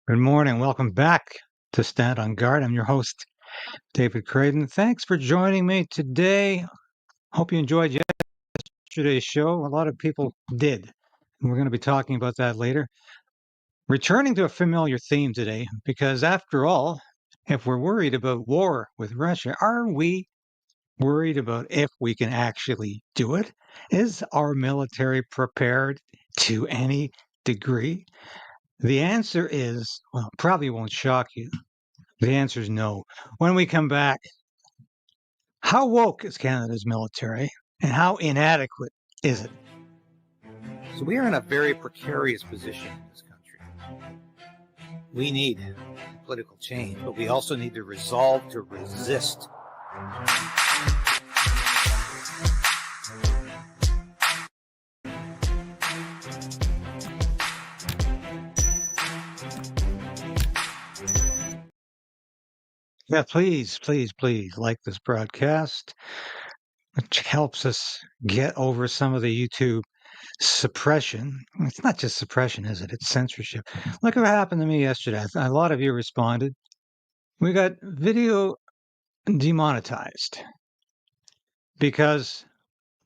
Good morning. Welcome back to Stand on Guard. I'm your host, David Krayden. Thanks for joining me today. Hope you enjoyed yesterday's show. A lot of people did. We're going to be talking about that later. Returning to a familiar theme today, because after all, if we're worried about war with Russia, are we worried about if we can actually do it? Is our military prepared to any degree? The answer is, well, probably won't shock you. The answer is no. When we come back, how woke is Canada's military and how inadequate is it? So we are in a very precarious position in this country. We need political change, but we also need the resolve to resist. Yeah, please like this broadcast, which helps us get over some of the YouTube suppression. It's not just suppression, is it? It's censorship. Look what happened to me yesterday. A lot of you responded. We got video demonetized because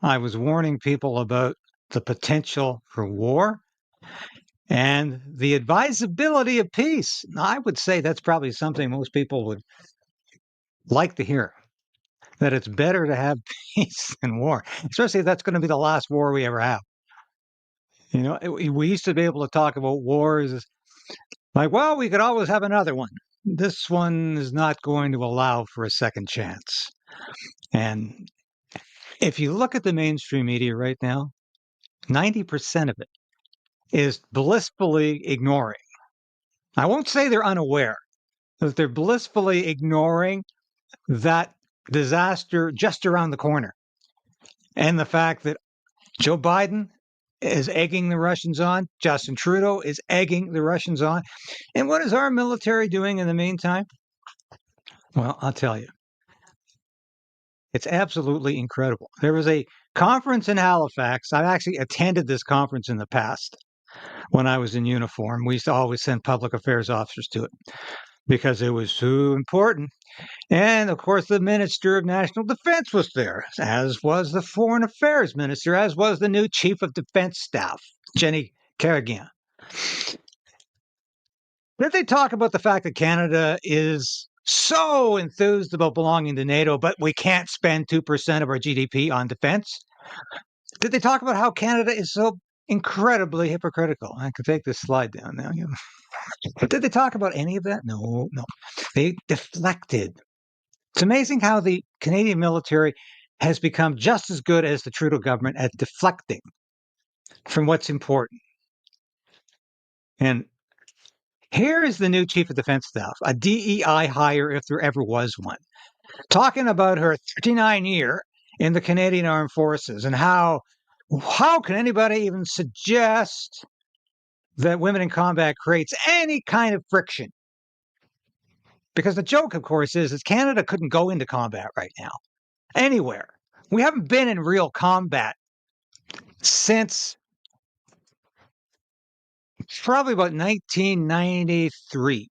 I was warning people about the potential for war and the advisability of peace. I would say that's probably something most people would like to hear, that it's better to have peace than war, especially if that's going to be the last war we ever have. You know, we used to be able to talk about wars like, well, we could always have another one. This one is not going to allow for a second chance. And if you look at the mainstream media right now, 90% of it is blissfully ignoring. I won't say they're unaware, but they're blissfully ignoring that disaster just around the corner. And the fact that Joe Biden is egging the Russians on, Justin Trudeau is egging the Russians on. And what is our military doing in the meantime? Well, I'll tell you. It's absolutely incredible. There was a conference in Halifax. I've actually attended this conference in the past when I was in uniform. We used to always send public affairs officers to it because it was so important. And of course, the Minister of National Defense was there, as was the Foreign Affairs Minister, as was the new Chief of Defense Staff, Jenny Carignan. Did they talk about the fact that Canada is so enthused about belonging to NATO, but we can't spend 2% of our GDP on defense? Did they talk about how Canada is so incredibly hypocritical? I could take this slide down now. But did they talk about any of that? No. They deflected. It's amazing how the Canadian military has become just as good as the Trudeau government at deflecting from what's important. And here is the new Chief of Defense Staff, a DEI hire if there ever was one, talking about her 39-year in the Canadian Armed Forces and how can anybody even suggest that women in combat creates any kind of friction? Because the joke, of course, is that Canada couldn't go into combat right now, anywhere. We haven't been in real combat since probably about 1993,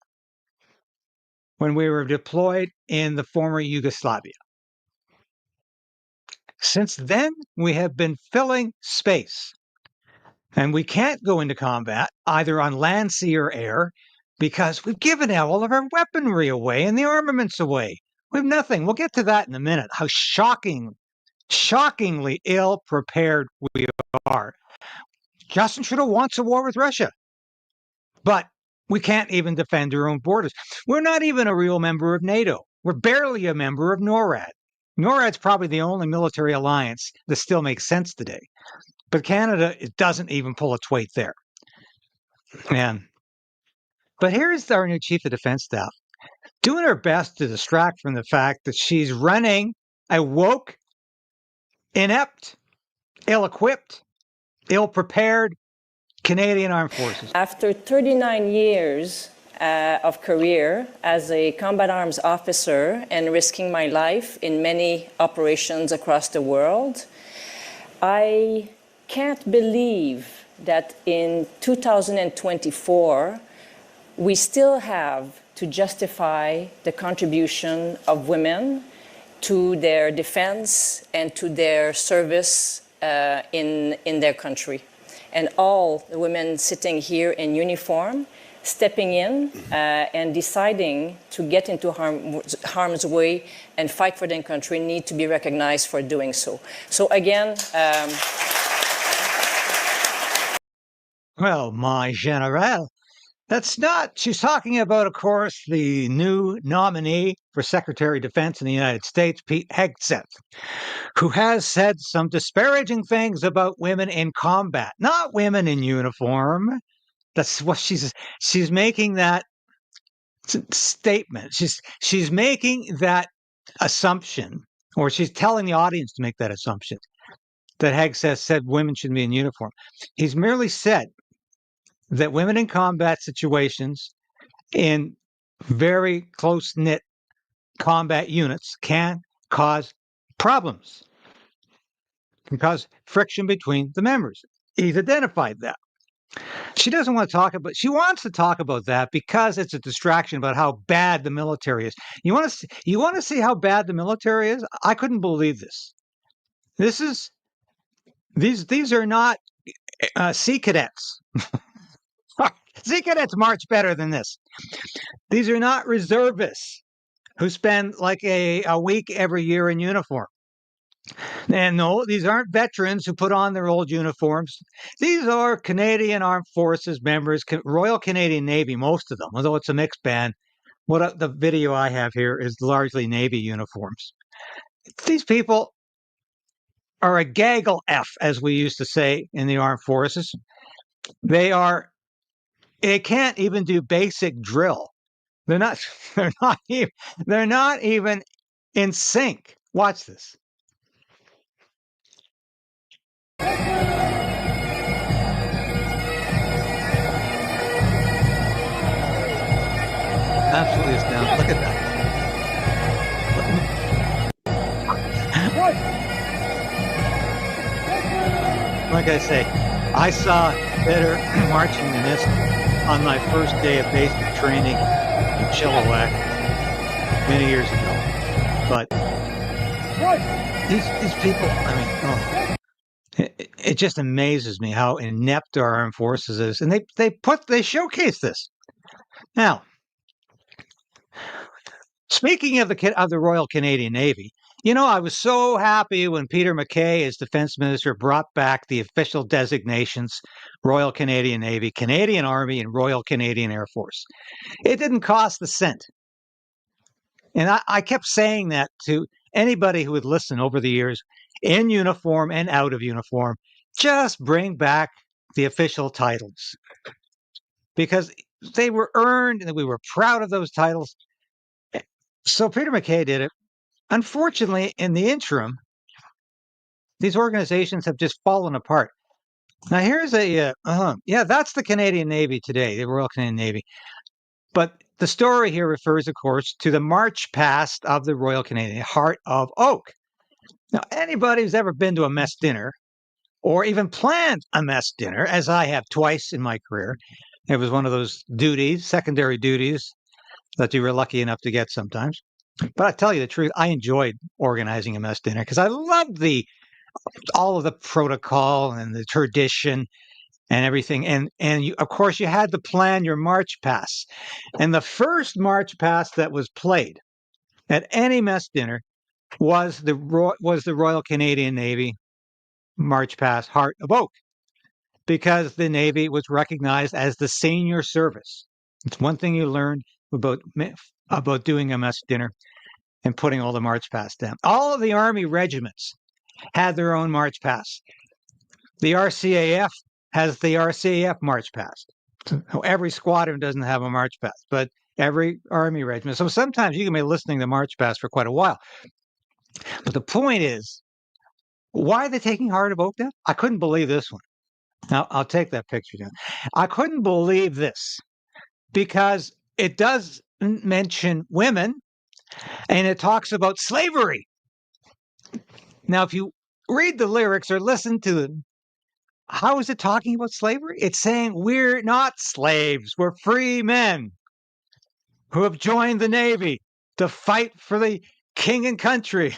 when we were deployed in the former Yugoslavia. Since then, we have been filling space. And we can't go into combat either on land, sea, or air because we've given all of our weaponry away and the armaments away. We have nothing. We'll get to that in a minute, how shockingly ill-prepared we are. Justin Trudeau wants a war with Russia, but we can't even defend our own borders. We're not even a real member of NATO. We're barely a member of NORAD. NORAD's probably the only military alliance that still makes sense today. But Canada, it doesn't even pull its weight there. But here's our new Chief of Defense Staff, doing her best to distract from the fact that she's running a woke, inept, ill-equipped, ill-prepared Canadian Armed Forces. After 39 years of career as a combat arms officer and risking my life in many operations across the world, I can't believe that in 2024, we still have to justify the contribution of women to their defense and to their service in their country. And all the women sitting here in uniform, stepping in and deciding to get into harm's way and fight for their country need to be recognized for doing so. So again... Well, my general, that's not, she's talking about, of course, the new nominee for Secretary of Defense in the United States, Pete Hegseth, who has said some disparaging things about women in combat, not women in uniform. That's what she's making that statement. She's making that assumption, or she's telling the audience to make that assumption, that Hegseth said women shouldn't be in uniform. He's merely said that women in combat situations in very close-knit combat units can cause problems, can cause friction between the members. He's identified that. She doesn't want to talk about, she wants to talk about that because it's a distraction about how bad the military is. You want to see how bad the military is? I couldn't believe this. These are not Sea Cadets. Sea Cadets march better than this. These are not reservists who spend like a week every year in uniform. And no, these aren't veterans who put on their old uniforms. These are Canadian Armed Forces members, Royal Canadian Navy, most of them, although it's a mixed band. The video I have here is largely Navy uniforms. These people are a gaggle F, as we used to say in the armed forces. They can't even do basic drill. They're not even in sync. Watch this. Absolutely astounding. Look at that. Like I say, I saw better marching than this on my first day of basic training in Chilliwack many years ago. But these people, I mean, it just amazes me how inept our armed forces is, and they showcase this. Now, speaking of the Royal Canadian Navy, I was so happy when Peter MacKay, as Defense Minister, brought back the official designations: Royal Canadian Navy, Canadian Army, and Royal Canadian Air Force. It didn't cost a cent. And I kept saying that to anybody who would listen over the years, in uniform and out of uniform, just bring back the official titles. Because they were earned and we were proud of those titles. So Peter MacKay did it. Unfortunately, in the interim, these organizations have just fallen apart. Now, here's that's the Canadian Navy today, the Royal Canadian Navy. But the story here refers, of course, to the march past of the Royal Canadian, Heart of Oak. Now, anybody who's ever been to a mess dinner or even planned a mess dinner, as I have twice in my career, it was one of those duties, secondary duties, that you were lucky enough to get sometimes. But I tell you the truth, I enjoyed organizing a mess dinner because I loved all of the protocol and the tradition and everything. And of course, you had to plan your march past. And the first march past that was played at any mess dinner was the Royal Canadian Navy march past, Heart of Oak, because the Navy was recognized as the senior service. It's one thing you learn about doing a mess dinner and putting all the march past down. All of the Army regiments had their own march past. The RCAF has the RCAF march past. So every squadron doesn't have a march past, but every Army regiment. So sometimes you can be listening to march past for quite a while. But the point is, why are they taking Heart of Oak down? I couldn't believe this one. Now, I'll take that picture down. I couldn't believe this because it does mention women and it talks about slavery. Now, if you read the lyrics or listen to them, how is it talking about slavery? It's saying we're not slaves. We're free men who have joined the Navy to fight for the king and country.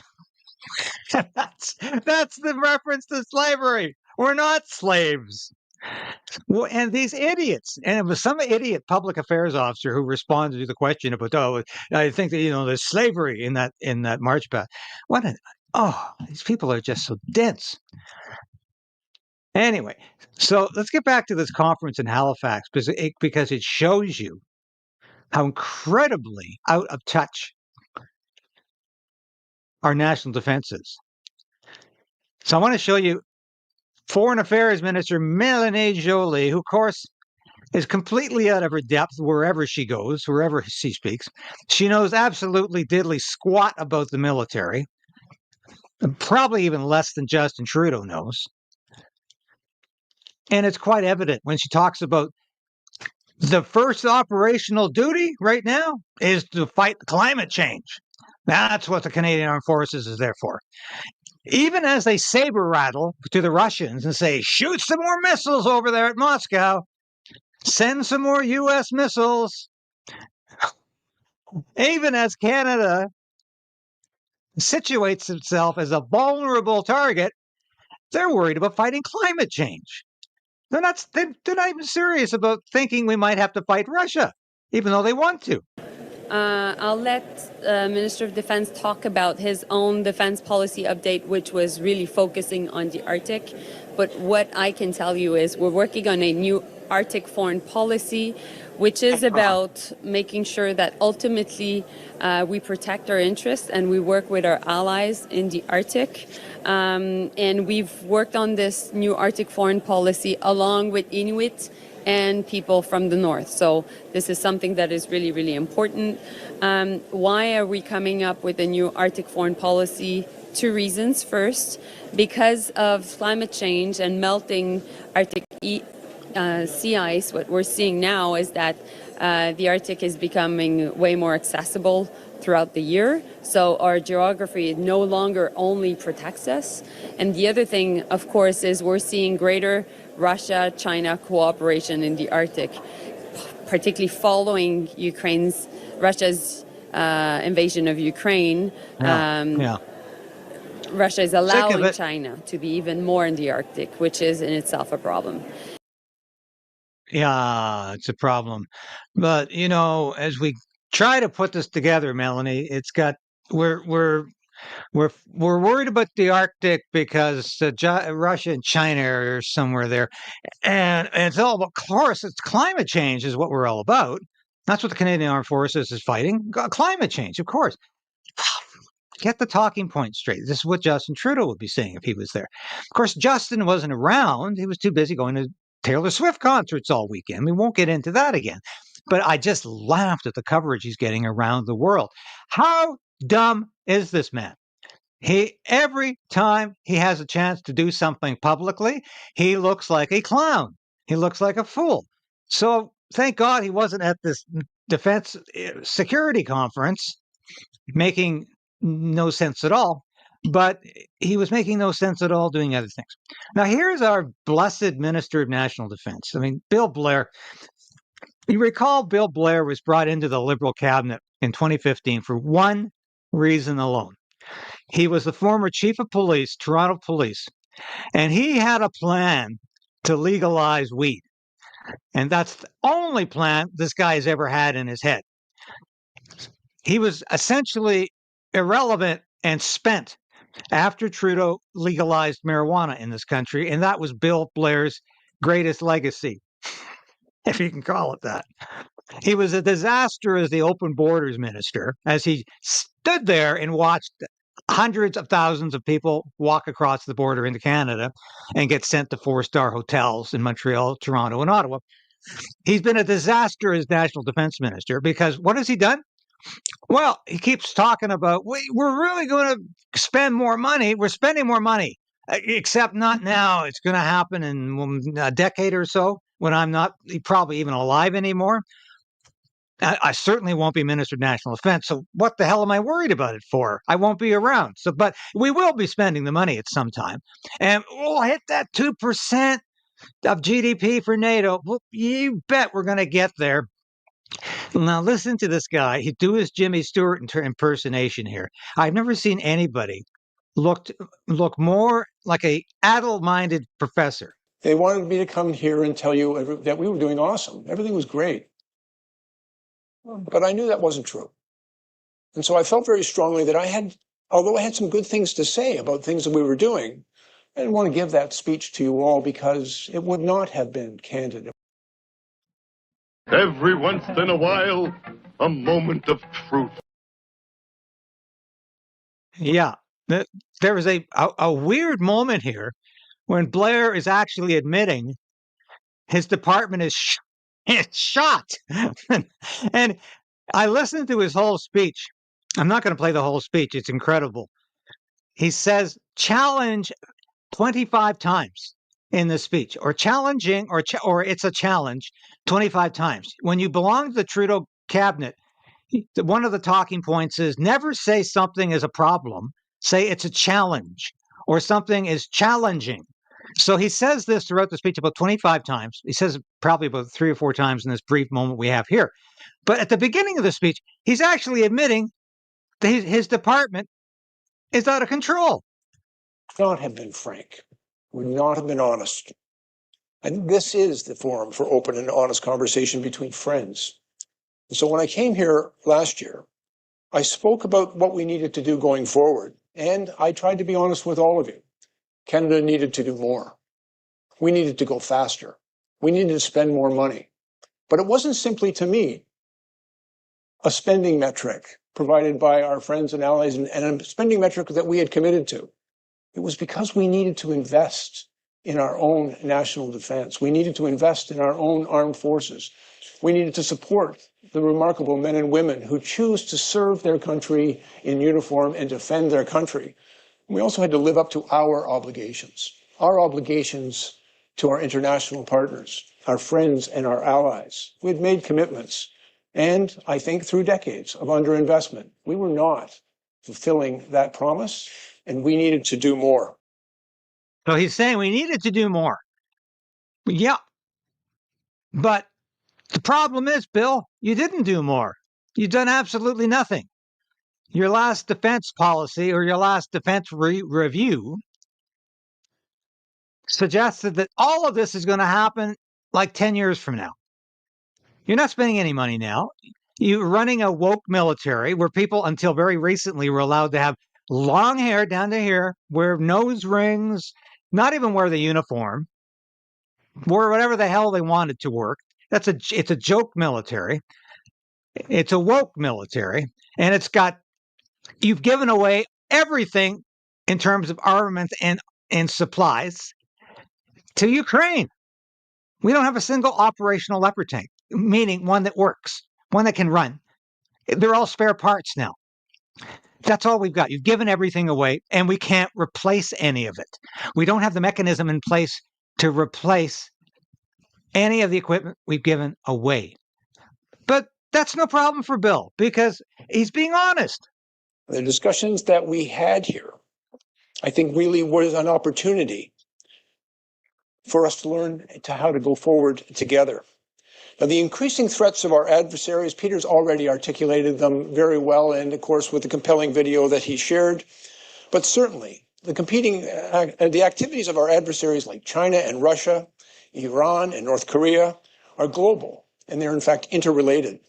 that's the reference to slavery. We're not slaves. Well, and these idiots, and it was some idiot public affairs officer who responded to the question about, oh, I think that there's slavery in that march past. These people are just so dense. Anyway, so let's get back to this conference in Halifax because it shows you how incredibly out of touch our national defense is. So I want to show you Foreign Affairs Minister Mélanie Joly, who, of course, is completely out of her depth wherever she goes, wherever she speaks. She knows absolutely diddly squat about the military, and probably even less than Justin Trudeau knows. And it's quite evident when she talks about the first operational duty right now is to fight climate change. That's what the Canadian Armed Forces is there for. Even as they saber rattle to the Russians and say, shoot some more missiles over there at Moscow, send some more U.S. missiles. Even as Canada situates itself as a vulnerable target, they're worried about fighting climate change. They're not even serious about thinking we might have to fight Russia, even though they want to. I'll let Minister of Defense talk about his own defense policy update, which was really focusing on the Arctic. But what I can tell you is we're working on a new Arctic foreign policy, which is about making sure that ultimately we protect our interests and we work with our allies in the Arctic. And we've worked on this new Arctic foreign policy along with Inuit and people from the north. So this is something that is really, really important. Why are we coming up with a new Arctic foreign policy? 2 reasons. First, because of climate change and melting Arctic sea ice, what we're seeing now is that the Arctic is becoming way more accessible throughout the year. So our geography no longer only protects us. And the other thing, of course, is we're seeing greater Russia-China cooperation in the Arctic, particularly following Russia's invasion of Ukraine. Russia is allowing China to be even more in the Arctic, which is in itself a problem. Yeah, it's a problem. But, as we try to put this together, Melanie, we're worried about the Arctic because Russia and China are somewhere there. And it's all about, of course, it's climate change is what we're all about. That's what the Canadian Armed Forces is fighting. Climate change, of course. Get the talking point straight. This is what Justin Trudeau would be saying if he was there. Of course, Justin wasn't around. He was too busy going to Taylor Swift concerts all weekend. We won't get into that again. But I just laughed at the coverage he's getting around the world. How dumb is this man? Every time he has a chance to do something publicly, he looks like a clown. He looks like a fool. So thank God he wasn't at this defense security conference making no sense at all. But he was making no sense at all doing other things. Now, here's our blessed Minister of National Defense. I mean, Bill Blair. You recall Bill Blair was brought into the Liberal cabinet in 2015 for one reason alone. He was the former chief of police, Toronto Police, and he had a plan to legalize weed. And that's the only plan this guy has ever had in his head. He was essentially irrelevant and spent after Trudeau legalized marijuana in this country, and that was Bill Blair's greatest legacy, if you can call it that. He was a disaster as the open borders minister, as he stood there and watched hundreds of thousands of people walk across the border into Canada and get sent to 4-star hotels in Montreal, Toronto, and Ottawa. He's been a disaster as national defense minister because what has he done? Well, he keeps talking about, we're really going to spend more money. We're spending more money, except not now. It's going to happen in a decade or so when I'm not probably even alive anymore. I certainly won't be Minister of National Defense. So what the hell am I worried about it for? I won't be around. But we will be spending the money at some time. And we'll hit that 2% of GDP for NATO. Well, you bet we're going to get there. Now listen to this guy. He do his Jimmy Stewart impersonation here. I've never seen anybody look more like a adult-minded professor. They wanted me to come here and tell you that we were doing awesome. Everything was great. But I knew that wasn't true. And so I felt very strongly that although I had some good things to say about things that we were doing, I didn't want to give that speech to you all because it would not have been candid. Every once in a while, a moment of truth. Yeah, there was a weird moment here when Blair is actually admitting his department is shot. And I listened to his whole speech. I'm not going to play the whole speech. It's incredible. He says challenge 25 times in the speech, or challenging, or it's a challenge 25 times. When you belong to the Trudeau cabinet, one of the talking points is never say something is a problem. Say it's a challenge, or something is challenging. So he says this throughout the speech about 25 times. He says probably about 3 or 4 times in this brief moment we have here. But at the beginning of the speech, he's actually admitting that his department is out of control. Not have been frank, would not have been honest. And this is the forum for open and honest conversation between friends. And so when I came here last year, I spoke about what we needed to do going forward, and I tried to be honest with all of you. Canada needed to do more. We needed to go faster. We needed to spend more money. But it wasn't simply to me a spending metric provided by our friends and allies and a spending metric that we had committed to. It was because we needed to invest in our own national defense. We needed to invest in our own armed forces. We needed to support the remarkable men and women who choose to serve their country in uniform and defend their country. We also had to live up to our obligations to our international partners, our friends and our allies. We had made commitments. And I think through decades of underinvestment, we were not fulfilling that promise, and we needed to do more. So he's saying we needed to do more. Yeah. But the problem is, Bill, you didn't do more. You've done absolutely nothing. Your last defense policy or your last defense review suggested that all of this is going to happen like 10 years from now. You're not spending any money now. You're running a woke military where people until very recently were allowed to have long hair down to here, wear nose rings, not even wear the uniform, wear whatever the hell they wanted to work. It's a joke military. It's a woke military, and you've given away everything in terms of armaments and supplies to Ukraine. We don't have a single operational leopard tank, meaning one that works, one that can run. They're all spare parts now. That's all we've got. You've given everything away, and we can't replace any of it. We don't have the mechanism in place to replace any of the equipment we've given away. But that's no problem for Bill because he's being honest. The discussions that we had here, I think really was an opportunity for us to learn how to go forward together. Now, the increasing threats of our adversaries, Peter's already articulated them very well, and of course with the compelling video that he shared. But certainly, the activities of our adversaries like China and Russia, Iran and North Korea are global, and they're in fact interrelated.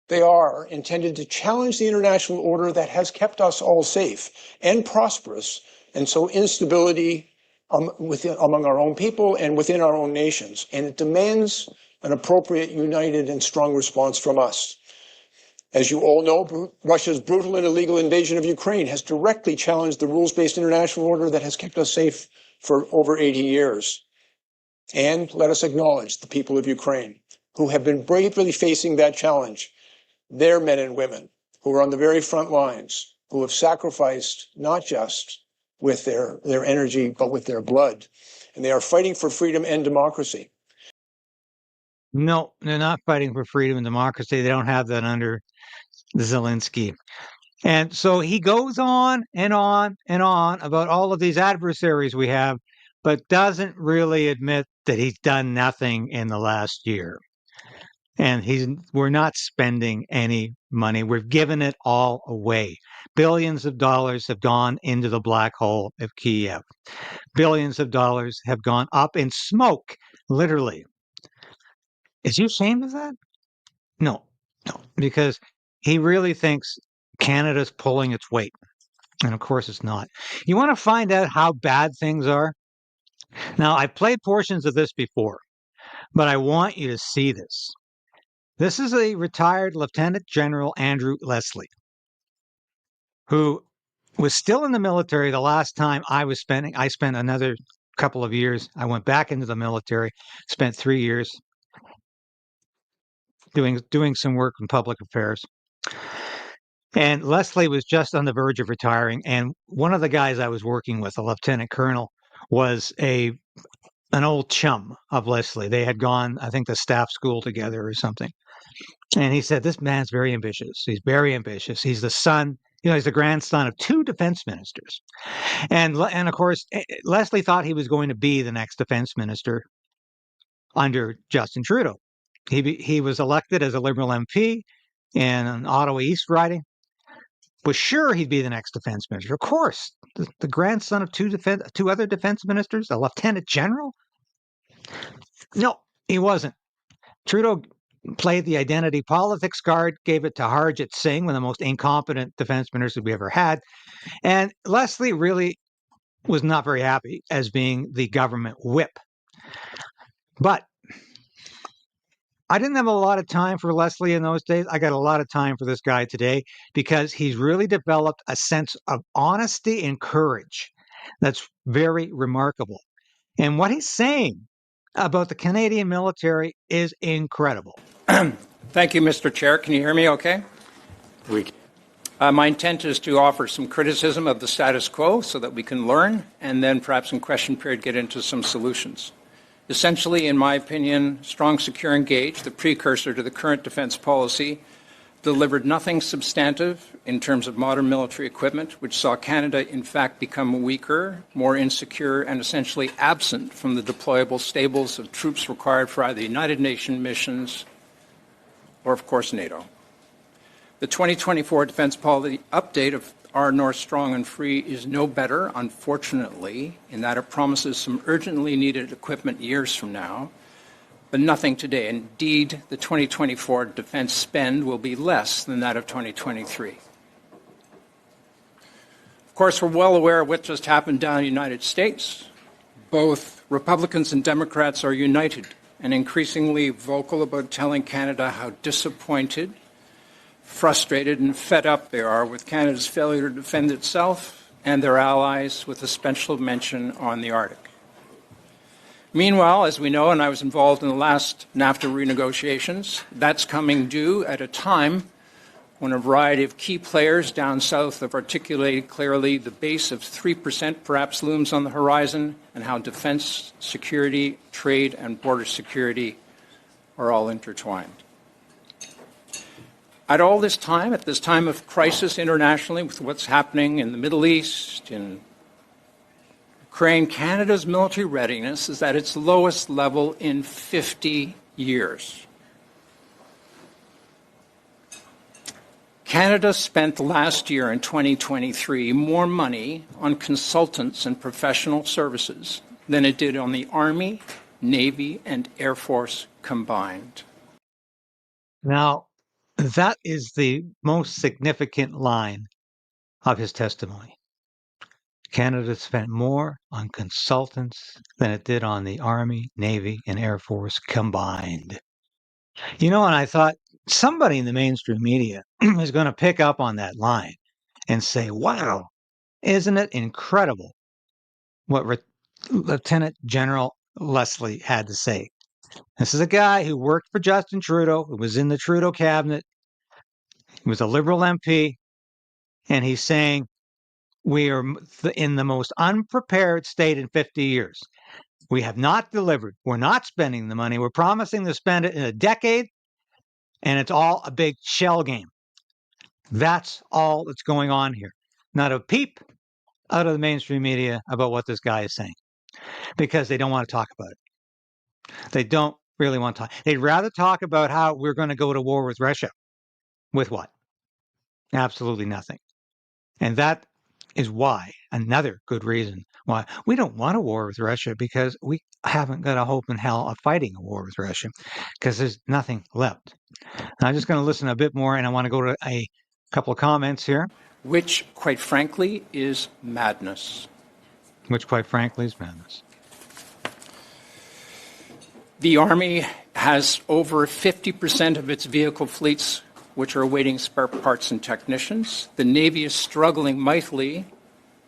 They are intended to challenge the international order that has kept us all safe and prosperous, and so instability among our own people and within our own nations. And it demands an appropriate, united, and strong response from us. As you all know, Russia's brutal and illegal invasion of Ukraine has directly challenged the rules-based international order that has kept us safe for over 80 years. And let us acknowledge the people of Ukraine who have been bravely facing that challenge. Their men and women who are on the very front lines, who have sacrificed not just with their energy, but with their blood. And they are fighting for freedom and democracy. No, they're not fighting for freedom and democracy. They don't have that under Zelensky. And so he goes on and on and on about all of these adversaries we have, but doesn't really admit that he's done nothing in the last year. And we're not spending any money. We've given it all away. Billions of dollars have gone into the black hole of Kiev. Billions of dollars have gone up in smoke, literally. Is he ashamed of that? No, because he really thinks Canada's pulling its weight. And of course it's not. You want to find out how bad things are? Now, I've played portions of this before, but I want you to see this. This is a retired Lieutenant General Andrew Leslie, who was still in the military the last time I spent another couple of years. I went back into the military, spent 3 years doing some work in public affairs. And Leslie was just on the verge of retiring. And one of the guys I was working with, a lieutenant colonel, was an old chum of Leslie. They had gone, I think, to staff school together or something. And he said, this man's very ambitious. He's very ambitious. He's the son, he's the grandson of 2 defense ministers. And of course, Leslie thought he was going to be the next defense minister under Justin Trudeau. He was elected as a Liberal MP in an Ottawa East riding. Was sure he'd be the next defense minister. Of course, the grandson of 2 other defense ministers, a lieutenant general. No, he wasn't. Trudeau played the identity politics card, gave it to Harjit Singh, one of the most incompetent defense ministers we ever had. And Leslie really was not very happy as being the government whip. But I didn't have a lot of time for Leslie in those days. I got a lot of time for this guy today because he's really developed a sense of honesty and courage that's very remarkable. And what he's saying about the Canadian military is incredible. Thank you, Mr. Chair. Can you hear me okay? My intent is to offer some criticism of the status quo so that we can learn and then perhaps in question period get into some solutions. Essentially, in my opinion, strong, secure, engage, the precursor to the current defense policy, delivered nothing substantive in terms of modern military equipment, which saw Canada, in fact, become weaker, more insecure, and essentially absent from the deployable stables of troops required for either United Nations missions or, of course, NATO. The 2024 defense policy update of Our North Strong and Free is no better, unfortunately, in that it promises some urgently needed equipment years from now, but nothing today. Indeed, the 2024 defense spend will be less than that of 2023. Of course, we're well aware of what just happened down in the United States. Both Republicans and Democrats are united and increasingly vocal about telling Canada how disappointed, frustrated and fed up they are with Canada's failure to defend itself and their allies, with a special mention on the Arctic. Meanwhile, as we know, and I was involved in the last NAFTA renegotiations, that's coming due at a time when a variety of key players down south have articulated clearly the base of 3% perhaps looms on the horizon, and how defense, security, trade, and border security are all intertwined. At this time of crisis internationally, with what's happening in the Middle East, in Ukraine, Canada's military readiness is at its lowest level in 50 years. Canada spent last year in 2023 more money on consultants and professional services than it did on the Army, Navy, and Air Force combined. Now, that is the most significant line of his testimony. Canada spent more on consultants than it did on the Army, Navy, and Air Force combined. And I thought somebody in the mainstream media is going to pick up on that line and say, wow, isn't it incredible what Lieutenant General Leslie had to say? This is a guy who worked for Justin Trudeau, who was in the Trudeau cabinet. He was a Liberal MP, and he's saying we are in the most unprepared state in 50 years. We have not delivered. We're not spending the money. We're promising to spend it in a decade, and it's all a big shell game. That's all that's going on here. Not a peep out of the mainstream media about what this guy is saying. because they don't want to talk about it. They don't really want to talk. They'd rather talk about how we're going to go to war with Russia. With what? Absolutely nothing. And that is why, another good reason why we don't want a war with Russia, because we haven't got a hope in hell of fighting a war with Russia, because there's nothing left. And I'm just going to listen a bit more, and I want to go to a couple of comments here. Which, quite frankly, is madness. Which, quite frankly, is madness. The Army has over 50% of its vehicle fleets which are awaiting spare parts and technicians. The Navy is struggling mightily,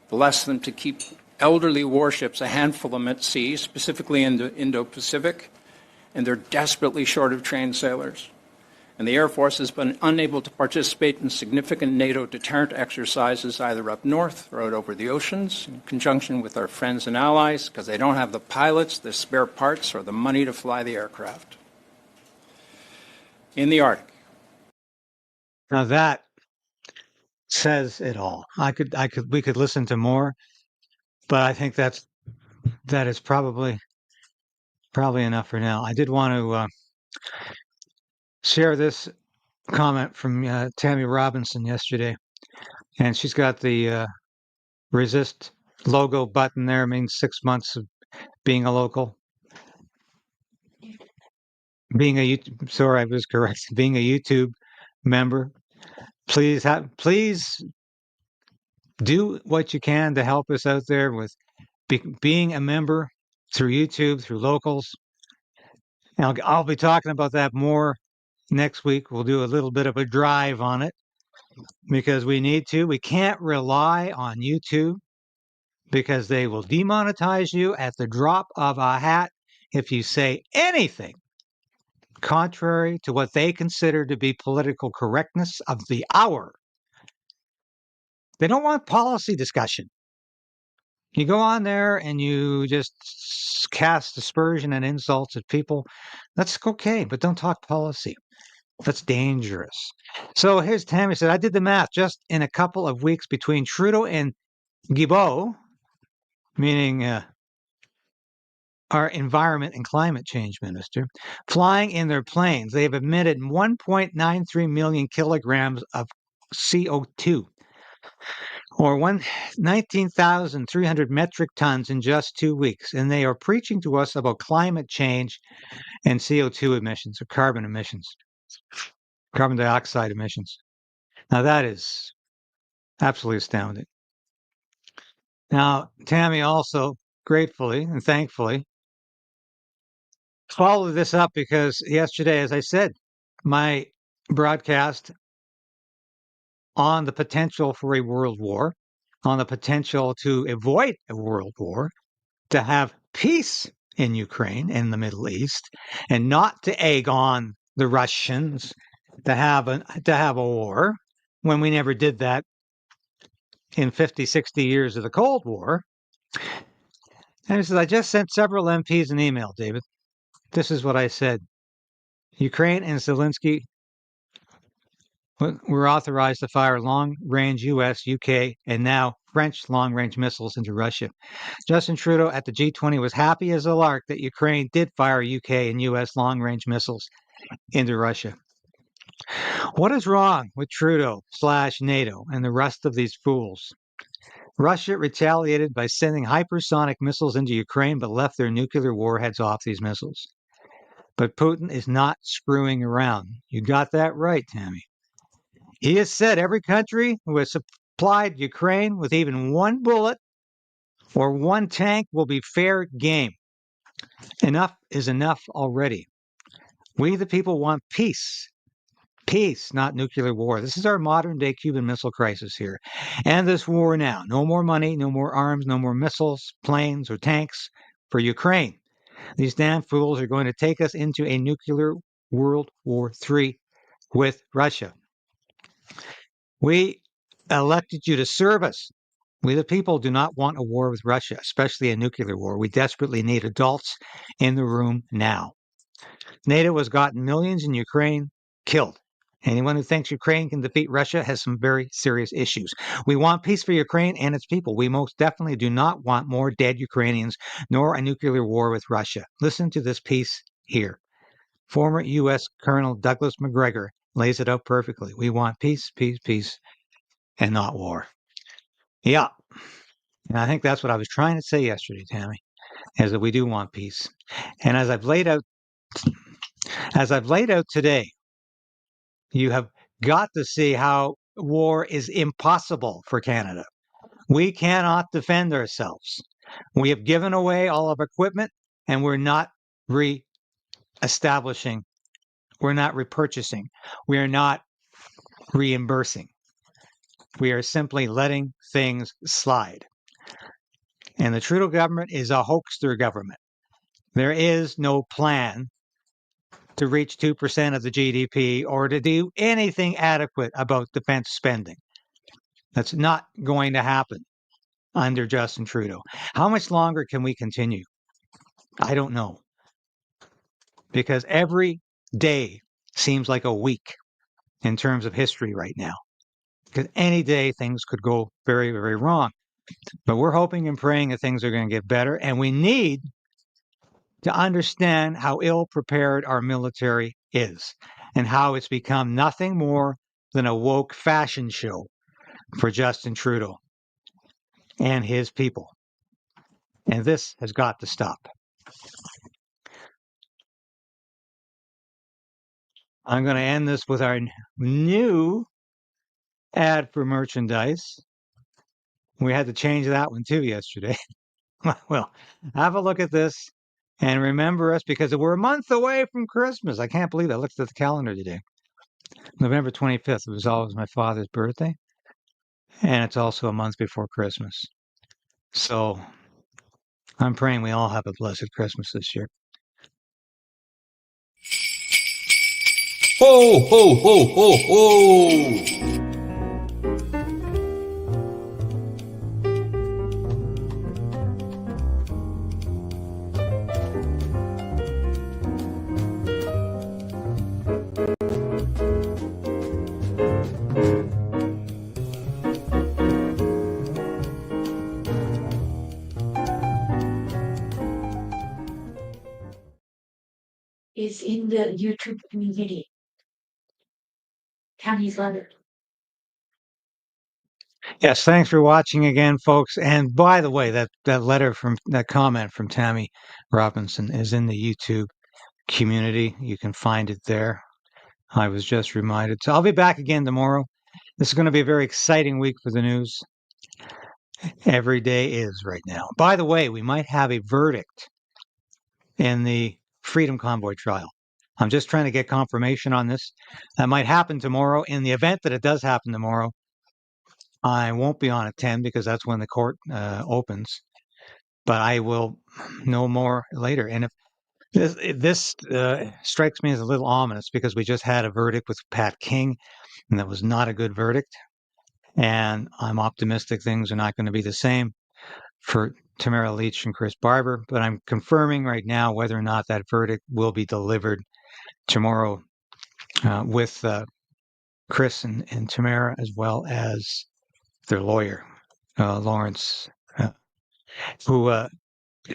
bless them, to keep elderly warships, a handful of them at sea, specifically in the Indo-Pacific, and they're desperately short of trained sailors. And the Air Force has been unable to participate in significant NATO deterrent exercises either up north or out over the oceans in conjunction with our friends and allies because they don't have the pilots, the spare parts, or the money to fly the aircraft. In the Arctic. Now that says it all. We could listen to more, but I think that is probably enough for now. I did want to share this comment from Tammy Robinson yesterday, and she's got the resist logo button there. It means 6 months of being a local, being a sorry, I was correct. Being a YouTube member. Please do what you can to help us out there with being a member through YouTube, through locals. And I'll be talking about that more next week. We'll do a little bit of a drive on it because we need to. We can't rely on YouTube because they will demonetize you at the drop of a hat if you say anything contrary to what they consider to be political correctness of the hour. They don't want policy discussion. You go on there and you just cast aspersion and insults at people. That's okay, but don't talk policy. That's dangerous. So here's Tammy said, I did the math just in a couple of weeks between Trudeau and Guilbeault, meaning our environment and climate change minister, flying in their planes. They have emitted 1.93 million kilograms of CO2, or 19,300 metric tons in just 2 weeks. And they are preaching to us about climate change and CO2 emissions, or carbon emissions, carbon dioxide emissions. Now, that is absolutely astounding. Now, Tammy also gratefully and thankfully followed this up because yesterday, as I said, my broadcast on the potential for a world war, on the potential to avoid a world war, to have peace in Ukraine, in the Middle East, and not to egg on the Russians to have a war when we never did that in 50, 60 years of the Cold War. And he says, I just sent several MPs an email, David. This is what I said. Ukraine and Zelensky were authorized to fire long-range U.S., UK, and now French long-range missiles into Russia. Justin Trudeau at the G20 was happy as a lark that Ukraine did fire UK and U.S. long-range missiles into Russia. What is wrong with Trudeau/NATO and the rest of these fools? Russia retaliated by sending hypersonic missiles into Ukraine, but left their nuclear warheads off these missiles. But Putin is not screwing around. You got that right, Tammy. He has said every country who has supplied Ukraine with even one bullet or one tank will be fair game. Enough is enough already. We, the people, want peace. Peace, not nuclear war. This is our modern-day Cuban Missile Crisis here. And this war now. No more money, no more arms, no more missiles, planes, or tanks for Ukraine. These damn fools are going to take us into a nuclear World War III with Russia. We elected you to serve us. We, the people, do not want a war with Russia, especially a nuclear war. We desperately need adults in the room now. NATO has gotten millions in Ukraine killed Anyone who thinks Ukraine can defeat Russia has some very serious issues. We want peace for Ukraine and its people. We most definitely do not want more dead Ukrainians, nor a nuclear war with Russia. Listen to this piece here. Former U.S. Colonel Douglas McGregor lays it out perfectly. We want peace, peace, peace, and not war. Yeah. And I think that's what I was trying to say yesterday, Tammy, is that we do want peace. And as I've laid out today, you have got to see how war is impossible for Canada. We cannot defend ourselves. We have given away all of our equipment, and we're not re-establishing. We're not repurchasing. We are not reimbursing. We are simply letting things slide. And the Trudeau government is a hoaxer government. There is no plan to reach 2% of the GDP or to do anything adequate about defense spending. That's not going to happen under Justin Trudeau. How much longer can we continue? I don't know. Because every day seems like a week in terms of history right now. Because any day things could go very, very wrong. But we're hoping and praying that things are going to get better. And we need to understand how ill prepared our military is and how it's become nothing more than a woke fashion show for Justin Trudeau and his people. And this has got to stop. I'm going to end this with our new ad for merchandise. We had to change that one too yesterday. Well, have a look at this and remember us because we're a month away from Christmas. I can't believe I looked at the calendar today. November 25th. It was always my father's birthday. And it's also a month before Christmas. So I'm praying we all have a blessed Christmas this year. Ho, ho, ho, ho, ho! Is in the YouTube community. Tammy's letter. Yes, thanks for watching again, folks. And by the way, that letter from that comment from Tammy Robinson is in the YouTube community. You can find it there. I was just reminded. So I'll be back again tomorrow. This is going to be a very exciting week for the news. Every day is right now. By the way, we might have a verdict in the Freedom Convoy trial. I'm just trying to get confirmation on this. That might happen tomorrow. In the event that it does happen tomorrow, I won't be on at 10 because that's when the court opens. But I will know more later. And if this strikes me as a little ominous because we just had a verdict with Pat King, and that was not a good verdict. And I'm optimistic things are not going to be the same for Tamara Leach and Chris Barber. But I'm confirming right now whether or not that verdict will be delivered tomorrow with Chris and Tamara, as well as their lawyer, Lawrence, who I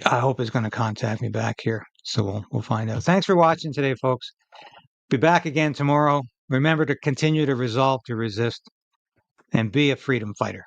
hope is going to contact me back here. So we'll find out. Thanks for watching today, folks. Be back again tomorrow. Remember to continue to resolve to resist and be a freedom fighter.